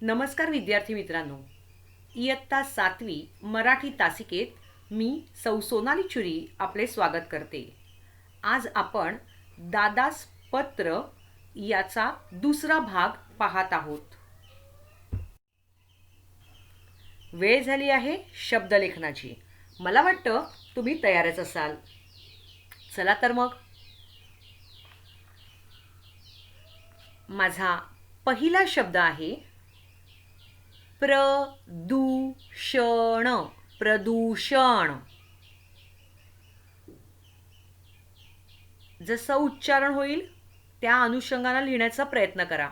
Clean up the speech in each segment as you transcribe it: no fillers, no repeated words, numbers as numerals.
नमस्कार विद्यार्थी मित्रांनो. इयत्ता 7वी मराठी तासिकेत मी सौ सोनाली चुरी आपले स्वागत करते. आज आपण दादास पत्र याचा दुसरा भाग पाहत आहोत. वेळ झाली आहे शब्दलेखनाची. मला वाटतं तुम्ही तयारच असाल. चला तर मग. माझा पहिला शब्द आहे प्रदूषण. प्रदूषण. जसं उच्चारण होईल त्या अनुषंगाने लिहिण्याचा प्रयत्न करा.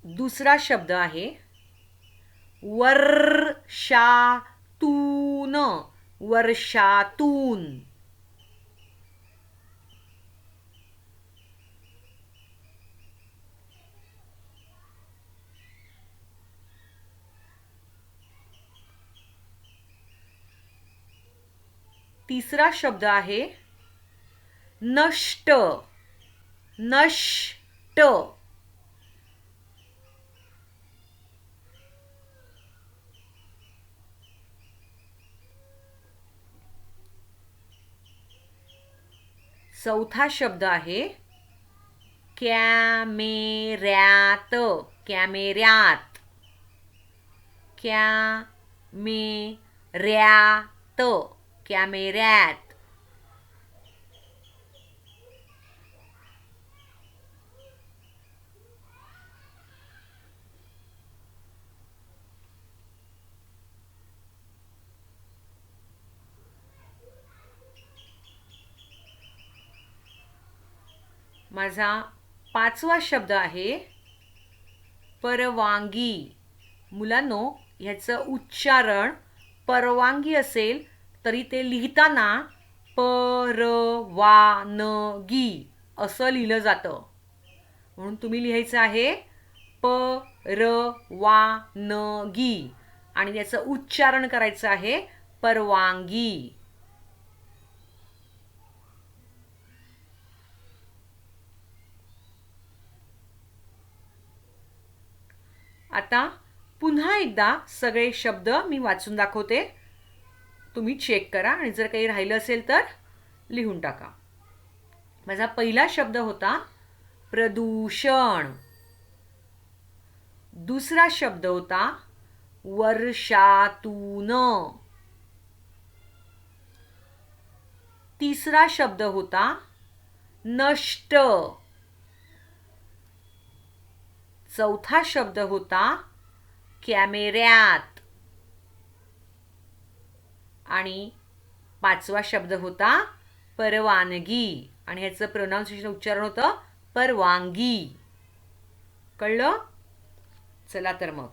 दुसरा शब्द आहे वर्षातून. वर्षातून. तिसरा शब्द आहे नष्ट. नष्ट. चौथा शब्द आहे कॅमेऱ्यात. कॅमेऱ्यात. कॅमेऱ्यात. कॅमेऱ्यात. माझा पाचवा शब्द आहे परवानगी. मुलांनो, ह्याचं उच्चारण परवानगी असेल तरी ते लिहिताना परवानगी असं लिहिलं जातं. म्हणून तुम्ही लिहायचं आहे परवानगी आणि याचं उच्चारण करायचं आहे परवानगी. आता पुन्हा एकदा सगळे शब्द मी वाचून दाखवते. तुम्ही चेक करा आणि जर काही राहिलं असेल तर लिहून टाका. माझा पहिला शब्द होता प्रदूषण. दुसरा शब्द होता वर्षातून. तिसरा शब्द होता नष्ट. चौथा शब्द होता कॅमेऱ्यात आणि पाचवा शब्द होता परवानगी आणि ह्याचं प्रोनाउन्सिएशन उच्चारण होतं परवानगी. कळलं? चला तर मग.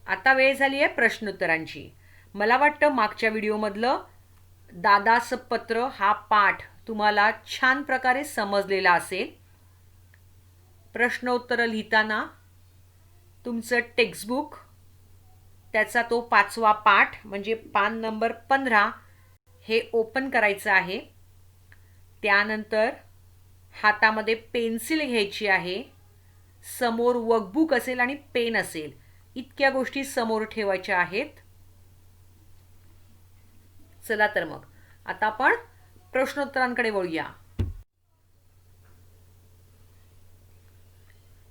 आता वेळ झाली आहे प्रश्नोत्तरांची. मला वाटतं मागच्या व्हिडिओमधलं दादास पत्र हा पाठ तुम्हाला छान प्रकारे समजलेला असेल. प्रश्नोत्तर लिहिताना तुमचं टेक्स्टबुक त्याचा तो 5वा पाठ म्हणजे पान नंबर 15 हे ओपन करायचं आहे. त्यानंतर हातामध्ये पेन्सिल घ्यायची आहे. समोर वर्कबुक असेल आणि पेन असेल. इतक्या गोष्टी समोर ठेवायच्या आहेत. चला तर मग आता आपण प्रश्नोत्तरांकडे वळूया.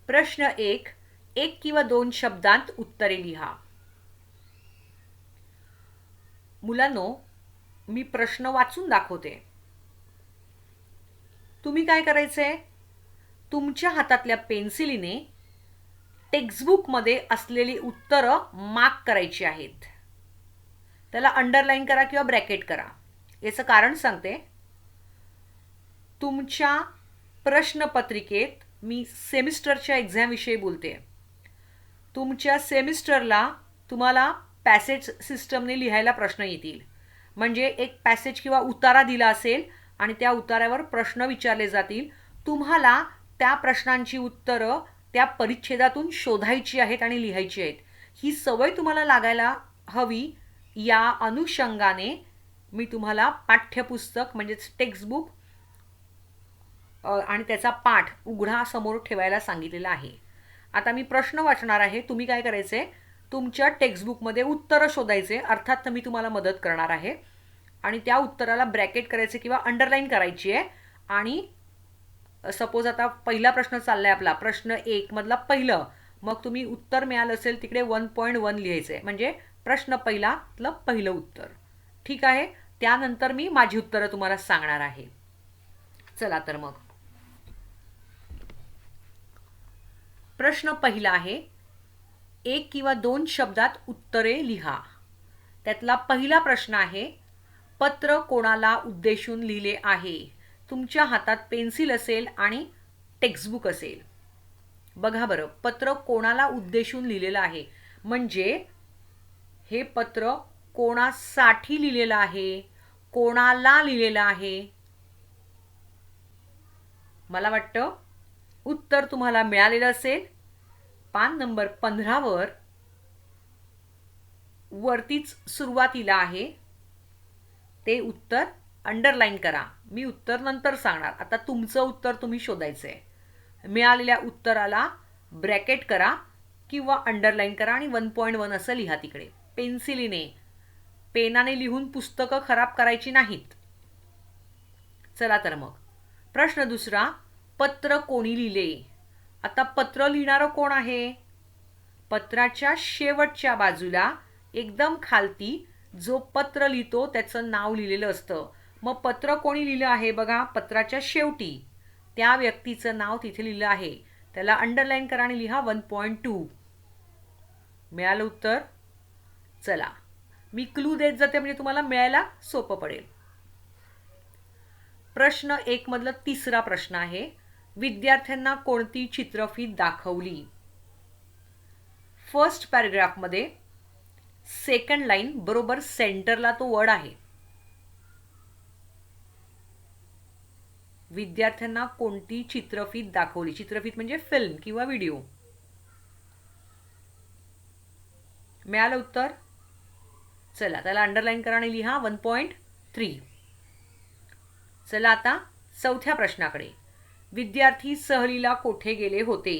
प्रश्न 1. एक किंवा दोन शब्दांत उत्तरे लिहा. मुलांनो, मी प्रश्न वाचून दाखवते. तुम्ही काय करायचंय? तुमच्या हातातल्या पेन्सिलीने टेक्स्टबुकमध्ये असलेली उत्तरं मार्क करायची आहेत. त्याला अंडरलाईन करा किंवा ब्रॅकेट करा. याचं कारण सांगते. तुमच्या प्रश्नपत्रिकेत मी सेमिस्टरच्या एक्झामविषयी बोलते. तुमच्या सेमिस्टरला तुम्हाला पॅसेज सिस्टमने लिहायला प्रश्न येतील. म्हणजे एक पॅसेज किंवा उतारा दिला असेल आणि त्या उतार्यावर प्रश्न विचारले जातील. तुम्हाला त्या प्रश्नांची उत्तरं त्या परिच्छेदातून शोधायची आहेत आणि लिहायची आहेत. ही सवय तुम्हाला लागायला हवी. या अनुषंगाने मी तुम्हाला पाठ्यपुस्तक म्हणजेच टेक्स्टबुक आणि त्याचा पाठ उघडा समोर ठेवायला सांगितलेला आहे. आता मी प्रश्न वाचणार आहे. तुम्ही काय करायचे, तुमच्या टेक्स्टबुकमध्ये उत्तरं शोधायचे. अर्थात मी तुम्हाला मदत करणार आहे आणि त्या उत्तराला ब्रॅकेट करायचे किंवा अंडरलाईन करायची आहे. आणि सपोज आता पहिला प्रश्न चाललाय आपला, प्रश्न 1 मधला पहिलं, मग तुम्ही उत्तर मिळालं असेल तिकडे 1.1 लिहायचं आहे, म्हणजे प्रश्न पहिलातलं पहिलं उत्तर. ठीक आहे. त्यानंतर मी माझी उत्तरं तुम्हाला सांगणार आहे. चला तर मग प्रश्न पहिला आहे, 1 किंवा 2 शब्दात उत्तरे लिहा. त्यातला पहिला प्रश्न आहे, पत्र कोणाला उद्देशून लिहिले आहे. तुमच्या हातात पेन्सिल असेल आणि टेक्स्टबुक असेल. बघा बरं, पत्र कोणाला उद्देशून लिहिलेलं आहे, म्हणजे हे पत्र कोणासाठी लिहिलेलं आहे, कोणाला लिहिलेलं आहे. मला वाटतं उत्तर तुम्हाला मिळालेलं असेल. पान नंबर 15 वर वरतीच सुरुवातीला आहे ते उत्तर अंडरलाईन करा. मी उत्तर नंतर सांगणार. आता तुमचं उत्तर तुम्ही शोधायचं आहे. मिळालेल्या उत्तराला ब्रॅकेट करा किंवा अंडरलाईन करा आणि 1.1 असं लिहा तिकडे. पेन्सिलीने, पेनाने लिहून पुस्तकं खराब करायची नाहीत. चला तर मग प्रश्न दुसरा, पत्र कोणी लिहिले. आता पत्र लिहिणारं कोण आहे. पत्राच्या शेवटच्या बाजूला एकदम खालती जो पत्र लिहितो त्याचं नाव लिहिलेलं असतं. मग पत्र कोणी लिहिलं आहे बघा, पत्राच्या शेवटी त्या व्यक्तीचं नाव तिथे लिहिलं आहे. त्याला अंडरलाईन करा आणि लिहा 1.2. मिळालं उत्तर. चला मी क्लू देत जाते म्हणजे तुम्हाला मिळायला सोपं पडेल. प्रश्न 1 मधला तिसरा प्रश्न आहे, विद्यार्थ्यांना कोणती चित्रफीत दाखवली. फर्स्ट पॅराग्राफमध्ये सेकंड लाईन बरोबर सेंटरला तो वर्ड आहे. विद्यार्थ्यांना कोणती चित्रफीत दाखवली. चित्रफीत म्हणजे फिल्म किंवा व्हिडिओ. मिळालं उत्तर. चला त्याला अंडरलाईन करा आणि लिहा 1.3. चला आता चौथ्या प्रश्नाकडे, विद्यार्थी सहलीला कोठे गेले होते.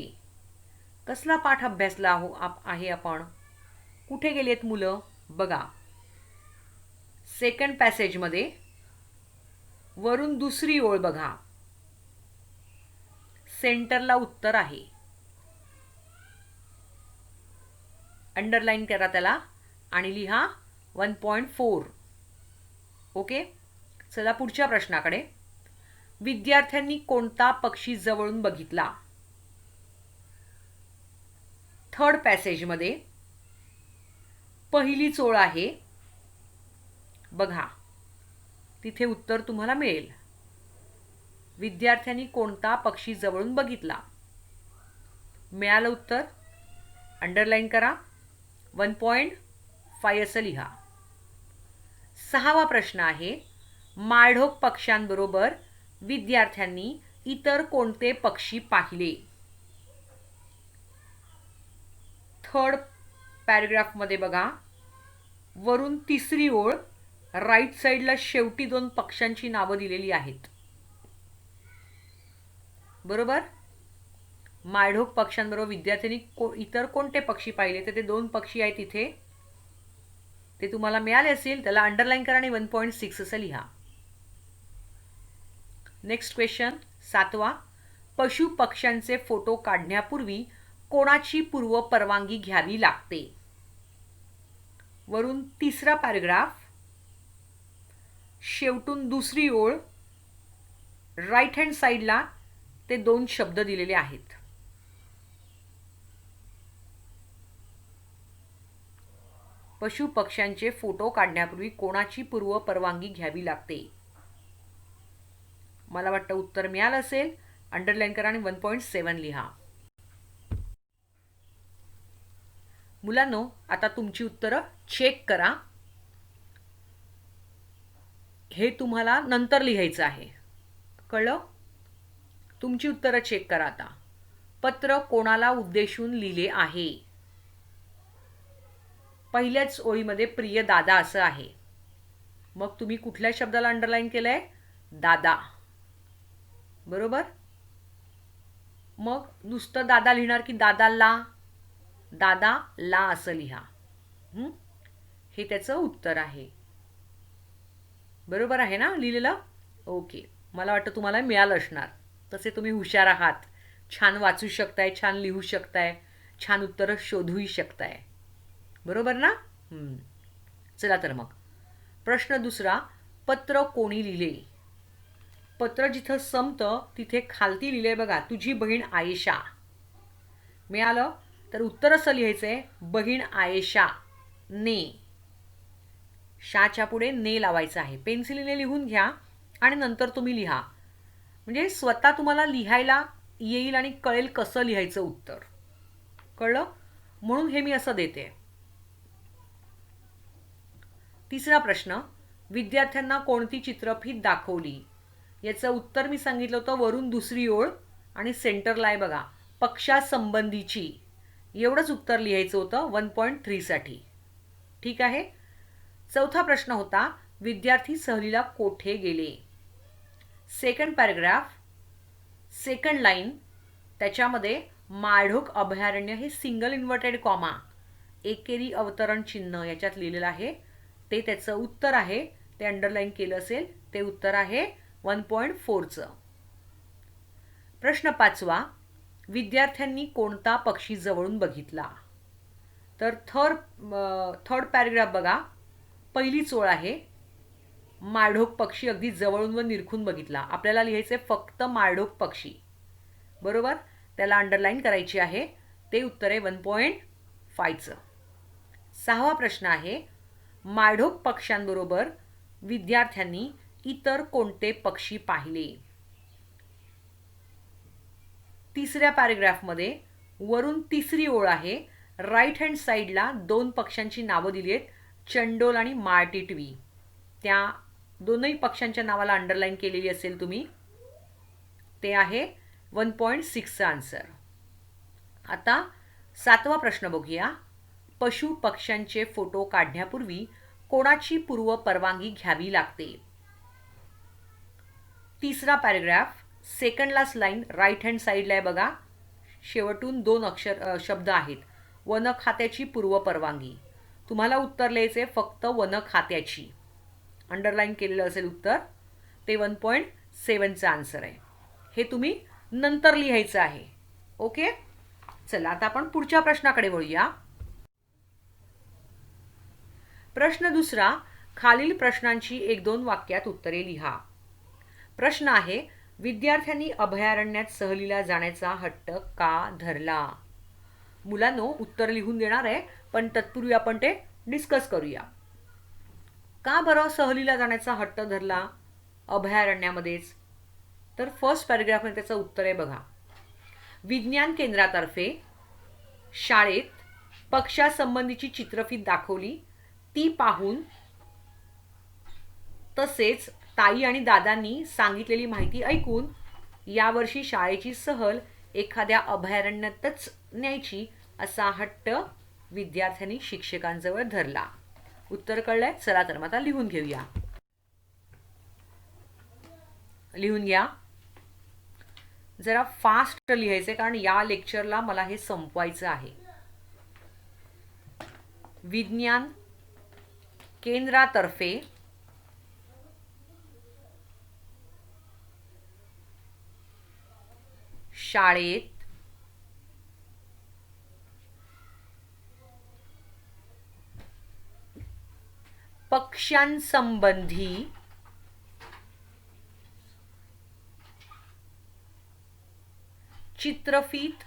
कसला पाठ अभ्यासला आहे आपण. कुठे गेलेत मुलं बघा. सेकंड पॅसेजमध्ये वरून दुसरी ओळ बघा, सेंटरला उत्तर आहे. अंडरलाईन करा त्याला आणि लिहा 1.4. ओके. चला पुढच्या प्रश्नाकडे, विद्यार्थ्यांनी कोणता पक्षी जवळून बघितला. थर्ड पॅसेजमध्ये पहिली ओळ आहे बघा, तिथे उत्तर तुम्हाला मिळेल. विद्यार्थ्यांनी कोणता पक्षी जवळून बघितला. मिळालं उत्तर. अंडरलाईन करा 1.5 असं लिहा. सहावा प्रश्न आहे, माळढोक पक्ष्यांबरोबर विद्यार्थ्यांनी इतर कोणते पक्षी पाहिले. थर्ड पॅराग्राफमध्ये बघा, वरून तिसरी ओळ, राईट साईडला शेवटी 2 पक्ष्यांची नावं दिलेली आहेत. बरोबर. माळढोक पक्ष्यांबरोबर विद्यार्थ्यांनी इतर कोणते पक्षी पाहिले, तर ते 2 पक्षी आहेत तिथे, ते तुम्हाला मिळाले असेल. त्याला अंडरलाईन करा आणि 1.6 असं लिहा. नेक्स्ट क्वेश्चन 7वा, पशु पक्ष्यांचे फोटो काढण्यापूर्वी कोणाची पूर्व परवानगी घ्यावी लागते. वरून तिसरा पॅराग्राफ, शेवटून दुसरी ओळ, राईट हँड साईडला ते 2 शब्द दिलेले आहेत. पशु पक्ष्यांचे फोटो काढण्यापूर्वी कोणाची पूर्व परवानगी घ्यावी लागते. मला वाटतं उत्तर मिळालं असेल. अंडरलाईन करा आणि 1.7 लिहा. मुलांनो, आता तुमची उत्तरं चेक करा. हे तुम्हाला नंतर लिहायचं आहे, कळलं. तुमची उत्तरं चेक करा आता. पत्र कोणाला उद्देशून लिहिले आहे. पहिल्याच ओळीमध्ये प्रिय दादा असं आहे. मग तुम्ही कुठल्या शब्दाला अंडरलाईन केलंय? दादा. बरोबर. मग नुसतं दादा लिहिणार की दादाला? दादाला असं लिहा. हे त्याचं उत्तर आहे. बरोबर आहे ना लिहिलेलं? ओके. मला वाटतं तुम्हाला मिळालं असणार. तसे तुम्ही हुशार आहात. छान वाचू शकताय, छान लिहू शकताय, छान उत्तरं शोधूही शकताय. बरोबर ना? चला तर मग प्रश्न दुसरा. पत्र कोणी लिहिले? पत्र जिथं संपतं तिथे खालती लिहिले बघा, तुझी बहीण आयेशा. मिळालं? तर उत्तर असं लिहायचंय, बहीण आयेशा ने. शाच्या पुढे ने लावायचं आहे. पेन्सिलीने लिहून घ्या आणि नंतर तुम्ही लिहा. म्हणजे स्वतः तुम्हाला लिहायला येईल आणि कळेल कसं लिहायचं उत्तर. कळलं? म्हणून हे मी असं देते. तिसरा प्रश्न. विद्यार्थ्यांना कोणती चित्रफीत दाखवली? याचं उत्तर मी सांगितलं होतं, वरून दुसरी ओळ आणि सेंटरला आहे बघा, पक्षासंबंधीची. एवढंच उत्तर लिहायचं होतं 1.3 साठी. ठीक आहे. चौथा प्रश्न होता, विद्यार्थी सहलीला कोठे गेले? सेकंड पॅराग्राफ, सेकंड लाईन, त्याच्यामध्ये माळढोक अभयारण्य हे सिंगल इन्व्हर्टेड कॉमा, एकेरी अवतरण चिन्ह याच्यात लिहिलेलं आहे. ते त्याचं उत्तर आहे. ते अंडरलाईन केलं असेल, ते उत्तर आहे 1.4चं. प्रश्न पाचवा. विद्यार्थ्यांनी कोणता पक्षी जवळून बघितला? तर थर्ड पॅराग्राफ बघा, पहिलीच ओळ आहे, माळढोक पक्षी अगदी जवळून व निरखून बघितला. आपल्याला लिहायचे फक्त माळढोक पक्षी. बरोबर. त्याला अंडरलाईन करायची आहे. ते उत्तर आहे 1.5चं. सहावा प्रश्न आहे, माळढोक पक्ष्यांबरोबर विद्यार्थ्यांनी इतर कोणते पक्षी पाहिले? तिसऱ्या पॅराग्राफमध्ये वरून तिसरी ओळ आहे, राईट हँड साईडला 2 पक्ष्यांची नावं दिली आहेत, चंडोल आणि माळटिटवी. त्या दोनही पक्ष्यांच्या नावाला अंडरलाईन केलेली असेल तुम्ही. ते आहे 1.6चा आन्सर. आता सातवा प्रश्न बघूया. पशु पक्ष्यांचे फोटो काढण्यापूर्वी कोणाची पूर्व परवानगी घ्यावी लागते? तिसरा paragraph, second last line, right hand साईडला आहे बघा, शेवटून 2 शब्द आहेत, वन खात्याची पूर्व परवानगी. तुम्हाला उत्तर लिहायचे फक्त वन खात्याची. अंडरलाईन केलेलं असेल उत्तर. ते 1.7चा आन्सर आहे. हे तुम्ही नंतर लिहायचं आहे. ओके. चला आता आपण पुढच्या प्रश्नाकडे वळूया. प्रश्न दुसरा. खालील प्रश्नांची 1-2 वाक्यात उत्तरे लिहा. प्रश्न आहे, विद्यार्थ्यांनी अभयारण्यात सहलीला जाण्याचा हट्ट का धरला? मुलांनो, उत्तर लिहून देणार आहे, पण तत्पूर्वी आपण ते डिस्कस करूया. का बरं सहलीला जाण्याचा हट्ट धरला अभयारण्यामध्येच? तर फर्स्ट पॅराग्राफमध्ये त्याचं उत्तर आहे बघा, विज्ञान केंद्रातर्फे शाळेत पक्षासंबंधीची चित्रफीत दाखवली, ती पाहून तसेच ताई आणि दादांनी सांगितलेली माहिती ऐकून यावर्षी शाळेची सहल एखाद्या अभयारण्यातच न्यायची असा हट्ट विद्यार्थ्यांनी शिक्षकांजवळ धरला. उत्तर कळलंय? चला तर मग आता लिहून घेऊया. लिहून घ्या. जरा फास्ट लिहायचे, कारण या लेक्चरला मला हे संपवायचं आहे. विज्ञान केंद्रातर्फे शाळेत पक्ष्यांसंबंधी चित्रफीत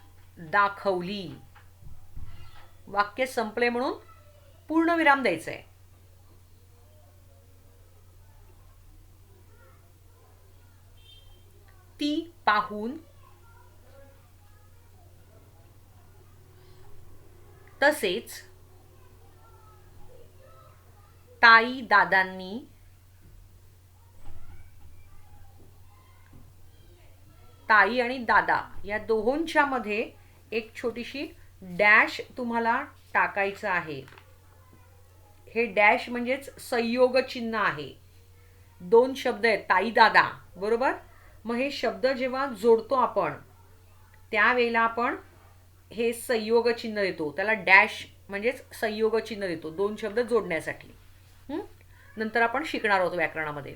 दाखवली. वाक्य संपले म्हणून पूर्णविराम द्यायचा आहे. ती पाहून तसेच ताई दादांनी ताई आणि दादा या दोहोंच्या मध्ये एक छोटीशी डॅश तुम्हाला टाकायचं आहे. हे डॅश म्हणजेच संयोग चिन्ह आहे. दोन शब्द आहेत ताई दादा, बरोबर. मग हे शब्द जेव्हा जोडतो आपण त्यावेळेला आपण हे संयोग चिन्ह देतो, त्याला डॅश म्हणजेच संयोग चिन्ह देतो दोन शब्द जोडण्यासाठी. नंतर आपण शिकणार आहोत व्याकरणामध्ये.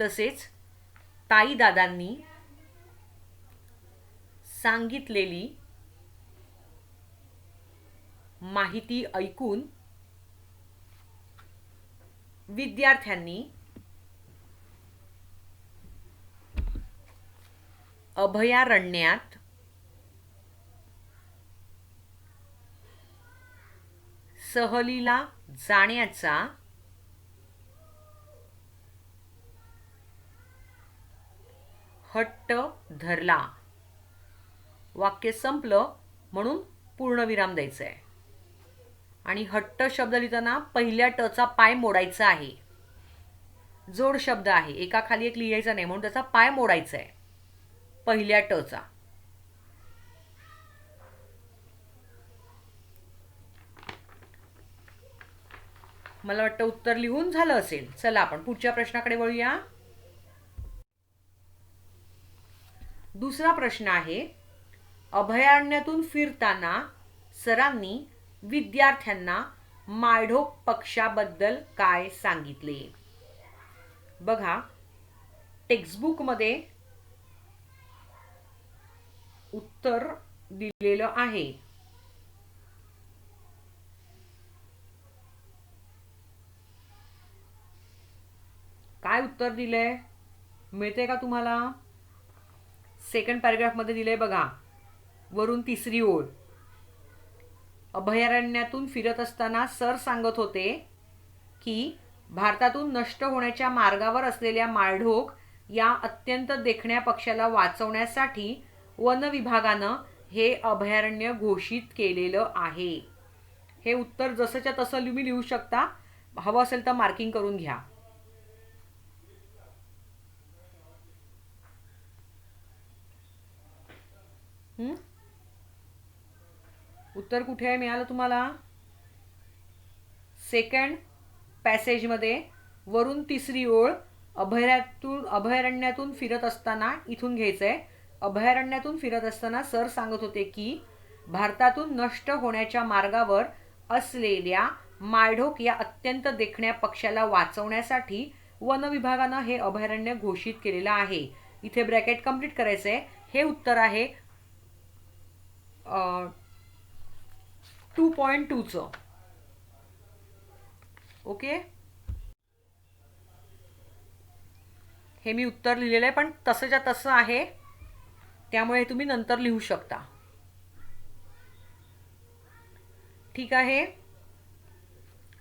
तसेच ताई दादांनी सांगितलेली माहिती ऐकून विद्यार्थ्यांनी अभयारण्यात सहलीला जाण्याचा हट्ट धरला. वाक्य संपलं म्हणून पूर्णविराम द्यायचा आहे. आणि हट्ट शब्द लिहिताना पहिल्या टचा पाय मोडायचा आहे. जोड शब्द आहे, एका खाली एक लिहायचा नाही, म्हणून त्याचा पाय मोडायचा आहे पहिल्या टचा. मला वाटतं उत्तर लिहून झालं असेल. चला आपण पुढच्या प्रश्नाकडे वळूया. दुसरा प्रश्न आहे, अभयारण्यातून फिरताना सरांनी विद्यार्थ्यांना माळढोक पक्ष्याबद्दल काय सांगितले? बघा, टेक्स्टबुकमध्ये उत्तर दिलेलं आहे. काय उत्तर दिलंय मिळते का तुम्हाला? सेकंड पॅराग्राफ मध्ये दिलंय बघा, वरून तिसरी ओळ. अभयारण्यातून फिरत असताना सर सांगत होते की भारतातून नष्ट होण्याच्या मार्गावर असलेल्या माळढोक या अत्यंत देखण्या पक्ष्याला वाचवण्यासाठी वन विभागानं हे अभयारण्य घोषित केलेलं आहे. हे उत्तर जसंच्या तसं तुम्ही लिहू शकता, हवं असेल तर मार्किंग करून घ्या. उत्तर कुठे आहे मिळालं तुम्हाला? सेकंड पॅसेजमध्ये वरून तिसरी ओळ, अभयारण्यातून फिरत असताना इथून घ्यायचंय. अभयारण्यातून फिरत असताना सर सांगत होते की भारतातून नष्ट होण्याच्या मार्गावर असलेल्या माळढोक या अत्यंत देखण्या पक्ष्याला वाचवण्यासाठी वन विभागानं हे अभयारण्य घोषित केलेलं आहे. इथे ब्रॅकेट कंप्लीट करायचंय. हे उत्तर आहे 2.2चं. ओके, हे मी उत्तर लिहिलेलं आहे पण तसंच्या तसं आहे, त्यामुळे तुम्ही नंतर लिहू शकता. ठीक आहे.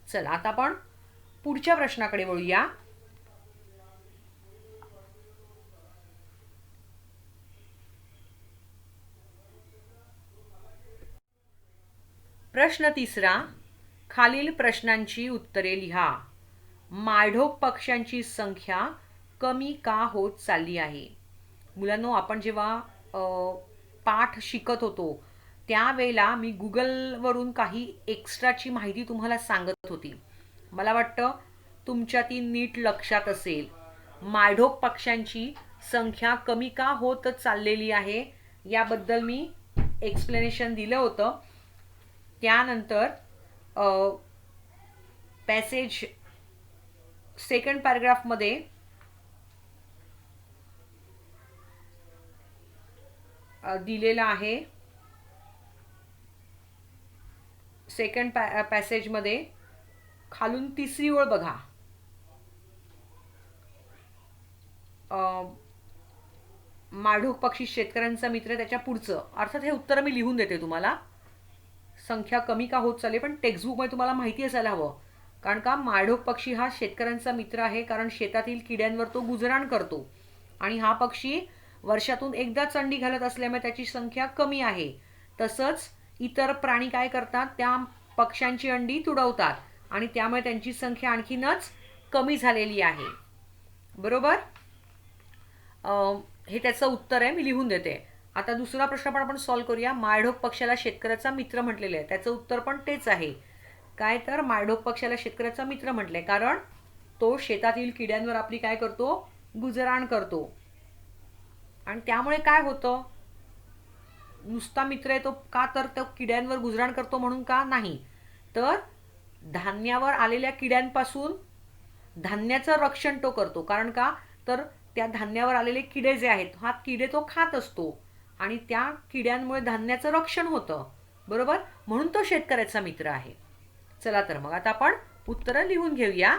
चला आता आपण पुढच्या प्रश्नाकडे वळूया. प्रश्न तिसरा, खालील प्रश्नांची उत्तरे लिहा. माळढोक पक्ष्यांची संख्या कमी का होत चालली आहे? मुलांनो, आपण जेव्हा पाठ शिकत होतो त्यावेळेला मी गुगलवरून काही एक्स्ट्राची माहिती तुम्हाला सांगत होती. मला वाटतं तुमच्या ती नीट लक्षात असेल. माळढोक पक्ष्यांची संख्या कमी का होत चाललेली आहे याबद्दल मी एक्सप्लेनेशन दिलं होतं. त्यानंतर पॅसेज सेकंड पॅराग्राफमध्ये दिलेला आहे. सेकंड पॅसेजमध्ये खालून तिसरी ओळ बघा. माळढोक पक्षी शेतकऱ्यांचा मित्र, त्याच्या पुढचं. अर्थात हे उत्तर मी लिहून देते तुम्हाला. संख्या कमी का होत चालली, पण टेक्स्टबुकमध्ये तुम्हाला माहिती असायला हवं. कारण का, माळढोक पक्षी हा शेतकऱ्यांचा मित्र आहे, कारण शेतातील किड्यांवर तो गुजराण करतो आणि हा पक्षी वर्षातून एकदाच अंडी घालत असल्यामुळे त्याची संख्या कमी आहे. तसंच इतर प्राणी काय करतात, त्या पक्ष्यांची अंडी तुडवतात आणि त्यामुळे त्यांची संख्या आणखीनच कमी झालेली आहे. बरोबर, हे त्याचं उत्तर आहे, मी लिहून देते. आता दुसरा प्रश्न पण आपण सॉल्व्ह करूया. माळढोक पक्ष्याला शेतकऱ्याचा मित्र म्हटलेलं आहे, त्याचं उत्तर पण तेच आहे. काय तर माळढोक पक्षाला शेतकऱ्याचा मित्र म्हटलंय, कारण तो शेतातील किड्यांवर आपली काय करतो, गुजराण करतो. आणि त्यामुळे काय होतं, नुसता मित्र आहे तो का, तर तो किड्यांवर गुजराण करतो म्हणून का नाही, तर धान्यावर आलेल्या किड्यांपासून धान्याचं रक्षण तो करतो. कारण का, तर त्या धान्यावर आलेले किडे जे आहेत, हा किडे तो खात असतो आणि त्या किड्यांमुळे धान्याचं रक्षण होतं. बरोबर, म्हणून तो शेतकऱ्याचा मित्र आहे. चला तर मग आता आपण उत्तरं लिहून घेऊया.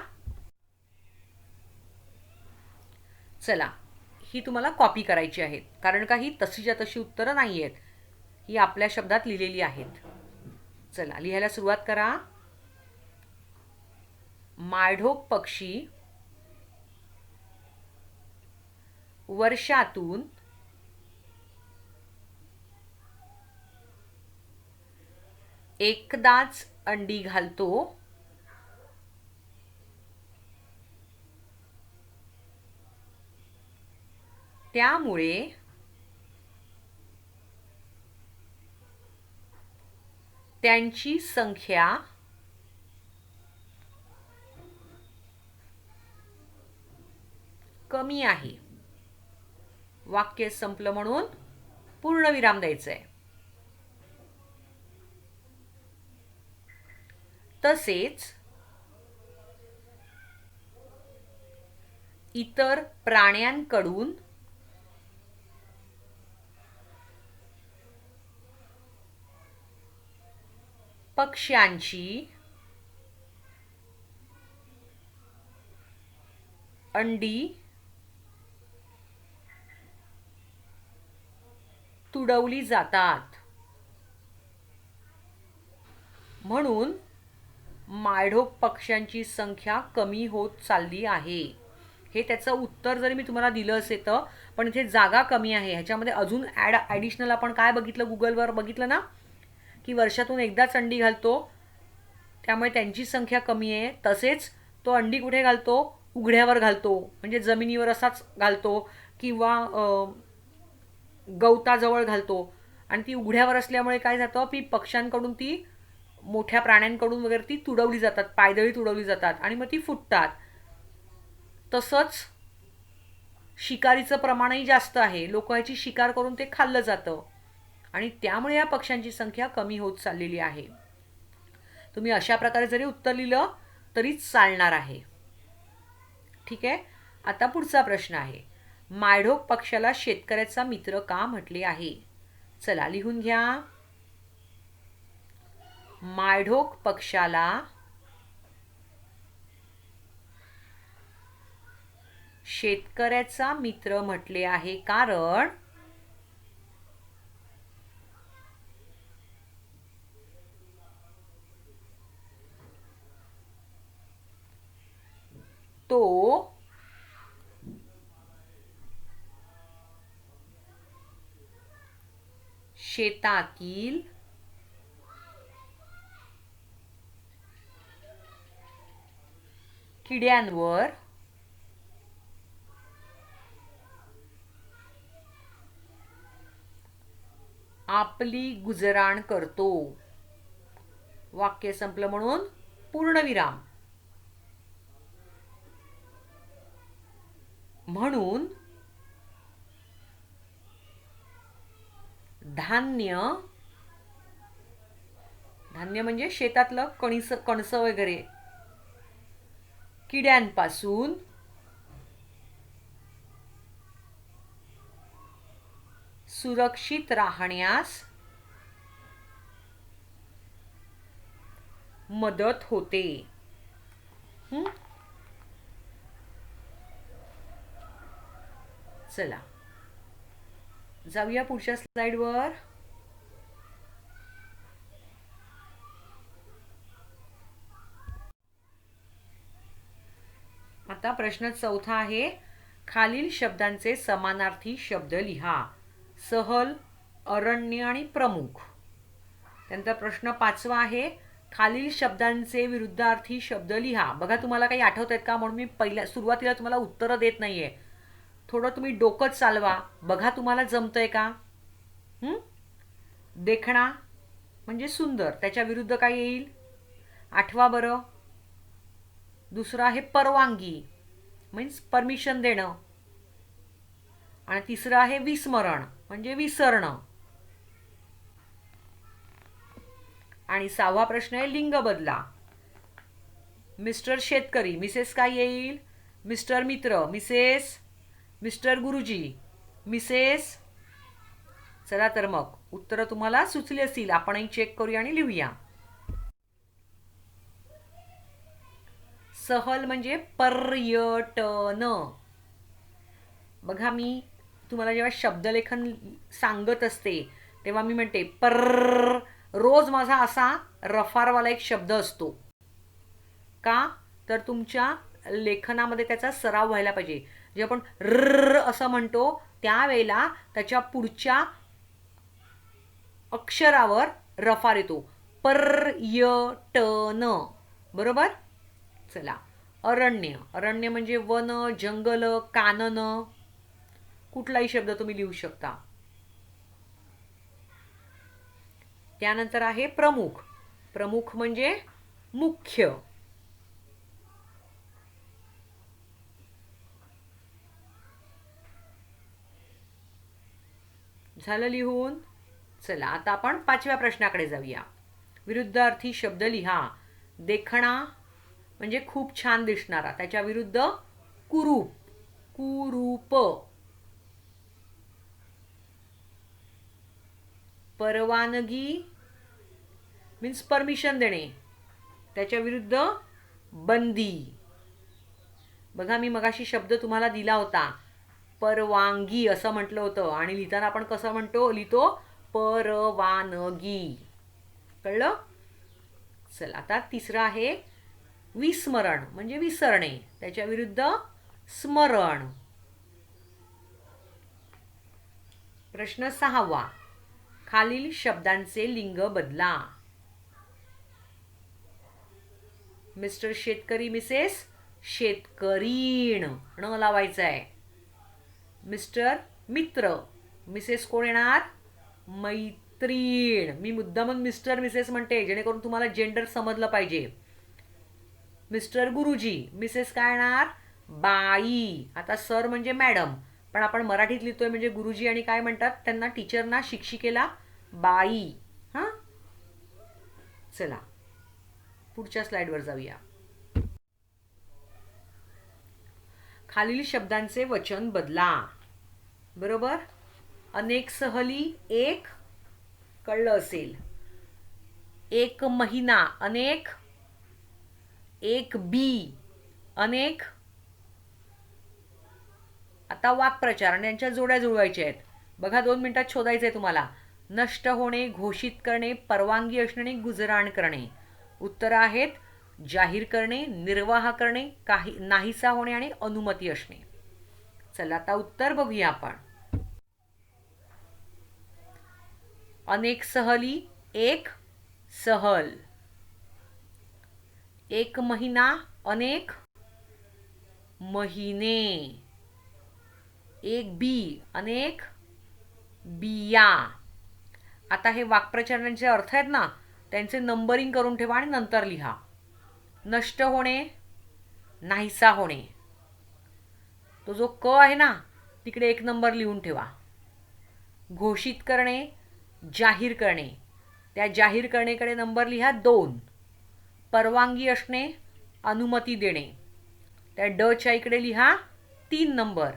चला, ही तुम्हाला कॉपी करायची आहेत, कारण का ही तशीच्या तशी उत्तरं नाही आहेत, ही आपल्या शब्दात लिहिलेली आहेत. चला लिहायला सुरुवात करा. माळढोक पक्षी वर्षातून एकदाच अंडी घालतो. त्यामुळे त्यांची संख्या कमी आहे. वाक्य संपलं म्हणून पूर्णविराम द्यायचा आहे. तसेच इतर प्राण्यांकडून पक्ष्यांची अंडी तुडवली जातात. म्हणून माळढोक पक्ष्यांची संख्या कमी होत चालली आहे. हे त्याचं उत्तर जरी मी तुम्हाला दिलं असेल तर, पण इथे जागा कमी आहे. ह्याच्यामध्ये अजून ॲडिशनल आपण काय बघितलं, गुगलवर बघितलं ना, की वर्षातून एकदाच अंडी घालतो, त्यामुळे त्यांची संख्या कमी आहे. तसेच तो अंडी कुठे घालतो, उघड्यावर घालतो, म्हणजे जमिनीवर असाच घालतो किंवा गवताजवळ घालतो. आणि ती उघड्यावर असल्यामुळे काय जातं, की पक्ष्यांकडून ती, मोठ्या प्राण्यांकडून वगैरे ती तुडवली जातात, पायदळी तुडवली जातात आणि मग ती फुटतात. तसंच शिकारीचं प्रमाणही जास्त आहे, लोक ह्याची शिकार करून ते खाल्लं जातं आणि त्यामुळे या पक्ष्यांची संख्या कमी होत चाललेली आहे. तुम्ही अशा प्रकारे जरी उत्तर लिहिलं तरीच चालणार आहे. ठीक आहे. आता पुढचा प्रश्न आहे, माळढोक पक्षाला शेतकऱ्याचा मित्र का म्हटले आहे? चला लिहून घ्या. माळढोक पक्षाला शेतकऱ्याचा मित्र म्हटले आहे कारण तो शेतातील किड्यांवर आपली गुजराण करतो. वाक्य संपलं म्हणून पूर्णविराम. म्हणून धान्य, धान्य म्हणजे शेतातलं कणस वगैरे, किड्यांपासून सुरक्षित राहण्यास मदत होते. चला जाऊया पुढच्या स्लाइडवर. आता प्रश्न चौथा आहे, खालील शब्दांचे समानार्थी शब्द लिहा. सहल, अरण्य आणि प्रमुख. त्यानंतर प्रश्न पाचवा आहे, खालील शब्दांचे विरुद्धार्थी शब्द लिहा. बघा तुम्हाला काही आठवत आहेत का, म्हणून मी सुरुवातीला तुम्हाला उत्तरं देत नाहीये. थोडं तुम्ही डोकं चालवा, बघा तुम्हाला जमतंय का. देखणा म्हणजे सुंदर, त्याच्या विरुद्ध काय येईल, आठवा बरं. दुसरं आहे परवानगी, मीन्स परमिशन देणं. आणि तिसरं आहे विस्मरण, म्हणजे विसरणं. आणि सहावा प्रश्न आहे लिंग बदला. मिस्टर शेतकरी, मिसेस काय येईल? मिस्टर मित्र, मिसेस मिस्टर गुरुजी, मिसेस. चला तर मग उत्तरं तुम्हाला सुचली असतील, आपणही चेक करूया आणि लिहूया. सहल म्हणजे पर्यटन. बघा, मी तुम्हाला जेव्हा शब्दलेखन सांगत असते तेव्हा मी म्हणते रोज माझा असा रफारवाला एक शब्द असतो. का तर तुमच्या लेखनामध्ये त्याचा सराव व्हायला पाहिजे. जे आपण असं म्हणतो त्यावेळेला त्याच्या पुढच्या अक्षरावर रफार येतो. पर्यटन. बरोबर. चला, अरण्य. अरण्य म्हणजे वन, जंगल, कानन. कुठलाही शब्द तुम्ही लिहू शकता. त्यानंतर आहे प्रमुख. प्रमुख म्हणजे मुख्य. झालं लिहून? चला आता आपण पाचव्या प्रश्नाकडे जाऊया. विरुद्धार्थी शब्द लिहा. देखणा म्हणजे खूप छान दिसणारा, त्याच्या विरुद्ध कुरूप. कुरूप. परवानगी मीन्स परमिशन देणे, त्याच्या विरुद्ध बंदी. बघा, मी मगाशी शब्द तुम्हाला दिला होता, परवानगी असं म्हटलं होतं. आणि लिहिताना आपण कसं लिहितो? परवानगी. कळलं? चला आता तिसरं आहे विस्मरण म्हणजे विसरणे, त्याच्या विरुद्ध स्मरण. प्रश्न सहावा. खालील शब्दांचे लिंग बदला. मिस्टर शेतकरी, मिसेस शेतकरीण, न लावायचं आहे. मिस्टर मित्र, मिसेस कोण येणार? मैत्रीण. मी मुद्दामून मिस्टर मिसेस म्हणते जेणेकरून तुम्हाला जेंडर समजलं पाहिजे. मिस्टर गुरुजी, मिसेस काय येणार? बाई. आता सर म्हणजे मॅडम, पण आपण मराठीत लिहितोय म्हणजे गुरुजी आणि काय म्हणतात त्यांना, टीचरना, शिक्षिकेला बाई. हां, चला पुढच्या स्लाइडवर जाऊया. खालील शब्दांचे वचन बदला. बरोबर. अनेक सहली, एक. कळलं असेल. एक महिना, अनेक. एक बी, अनेक. आता वाक्प्रचार आणि त्यांच्या जोड्या जुळवायच्या आहेत. बघा, 2 मिनिटात शोधायचं आहे तुम्हाला. नष्ट होणे, घोषित करणे, परवानगी असणे, गुजराण करणे. उत्तर आहेत जाहीर करणे, निर्वाह करणे, नाहीसा होणे आणि अनुमती असणे. चला आता उत्तर बघूया आपण. अनेक सहली, एक सहल. एक महिना, अनेक महिने. एक बी, अनेक बिया. आता हे वाक्प्रचारांचे अर्थ आहेत ना, त्यांचे नंबरिंग करून ठेवा आणि नंतर लिहा. नष्ट होणे, नाहीसा होणे. तो जो क आहे ना तिकडे 1 नंबर लिहून ठेवा. घोषित करणे, जाहीर करणे, त्या जाहीर करणेकडे नंबर लिहा 2. परवानगी असणे, अनुमती देणे, त्या ड च्या इकडे लिहा 3 नंबर.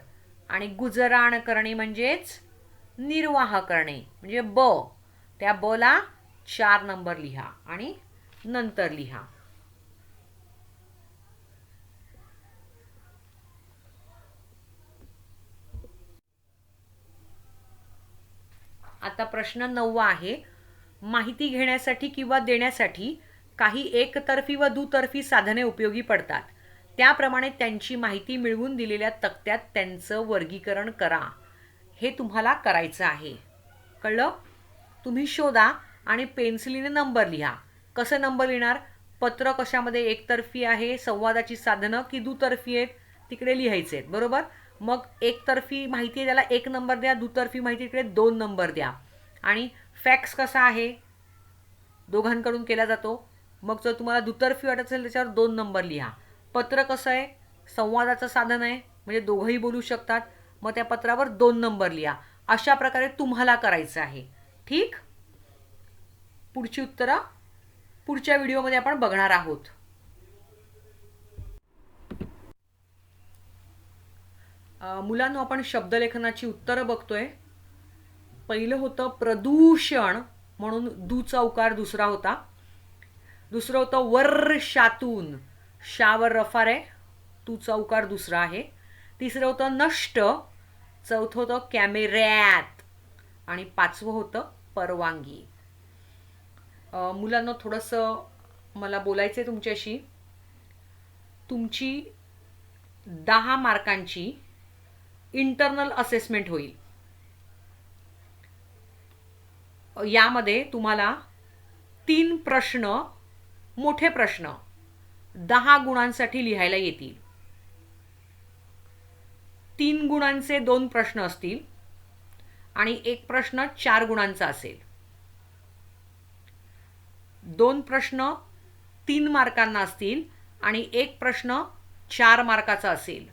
आणि गुजराण करणे म्हणजेच निर्वाह करणे म्हणजे ब, त्या ब ला 4 नंबर लिहा आणि नंतर लिहा. आता प्रश्न 9 आहे. माहिती घेण्यासाठी किंवा देण्यासाठी काही एकतर्फी व दुतर्फी साधने उपयोगी पडतात. त्याप्रमाणे त्यांची माहिती मिळवून दिलेल्या तक्त्यात त्यांचं वर्गीकरण करा. हे तुम्हाला करायचं आहे. कळलं? तुम्ही शोधा आणि पेन्सिलीने नंबर लिहा. कसे नंबर लिहिणार? पत्र कशामध्ये एकतर्फी आहे, संवादाची साधनं की दुतर्फी आहेत तिकडे लिहायचे आहेत. बरोबर. मग एकतर्फी माहिती आहे त्याला 1 नंबर द्या, दुतर्फी माहिती तिकडे 2 नंबर द्या. आणि फॅक्स कसा आहे? दोघांकडून केला जातो. मग जर तुम्हाला दुतर्फी वाटत असेल त्याच्यावर 2 नंबर लिहा. पत्र कसं आहे, संवादाचं साधन आहे, म्हणजे दोघंही बोलू शकतात. मग त्या पत्रावर 2 नंबर लिहा. अशा प्रकारे तुम्हाला करायचं आहे. ठीक. पुढची उत्तरं पुढच्या व्हिडिओमध्ये आपण बघणार आहोत. मुलांनो, आपण शब्दलेखनाची उत्तरं बघतोय. पहिलं होतं प्रदूषण, म्हणून दूचा उकार दुसरा होता. दुसरं होतं वर्षातून, शावर रफार आहे, तूचा उकार दुसरा आहे. तिसरं होतं नष्ट, चौथं होतं कॅमेऱ्यात, आणि पाचवं होतं परवानगी. मुलांना थोडंसं मला बोलायचं आहे तुमच्याशी. तुमची 10 मार्कांची इंटरनल असेसमेंट होईल. यामध्ये तुम्हाला 3 प्रश्न, मोठे प्रश्न 10 गुणांसाठी लिहायला येतील. 3 गुणांचे 2 प्रश्न असतील आणि 1 प्रश्न 4 गुणांचा असेल. 2 प्रश्न 3 मार्कांना असतील आणि 1 प्रश्न 4 मार्काचा असेल.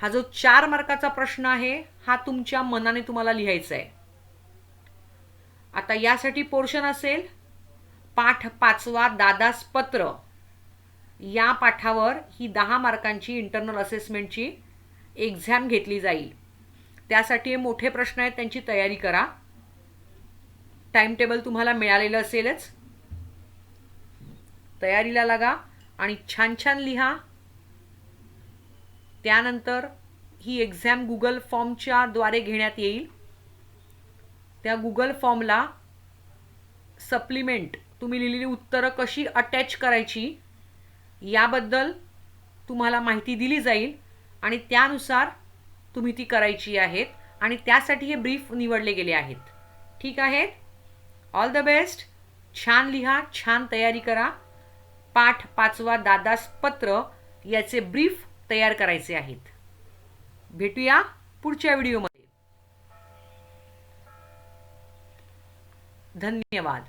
हा जो 4 मार्काचा प्रश्न आहे हा तुमच्या मनाने तुम्हाला लिहायचा आहे. आता यासाठी पोर्शन असेल पाठ 5वा दादास पत्र. या पाठावर ही 10 मार्कांची इंटरनल असेसमेंटची एक्झाम घेतली जाईल. त्यासाठी मोठे प्रश्न आहेत, त्यांची तयारी करा. टाइम टेबल तुम्हाला मिळालेलं असेलच. तयारीला लागा आणि छान छान लिहा. त्यानंतर ही एक्झाम गुगल फॉर्मच्या द्वारे घेण्यात येईल. त्या गुगल फॉर्मला सप्लिमेंट, तुम्ही लिहिलेली उत्तरं कशी अटॅच करायची याबद्दल तुम्हाला माहिती दिली जाईल आणि त्यानुसार तुम्ही ती करायची आहेत आणि त्यासाठी हे ब्रीफ निवडले गेले आहेत. ठीक आहे. All the best. छान लिहा, छान तयारी करा. पाठ 5वा दादास पत्र याचे ब्रीफ तयार करायचे आहेत. भेटूया पुढच्या व्हिडिओमध्ये. धन्यवाद.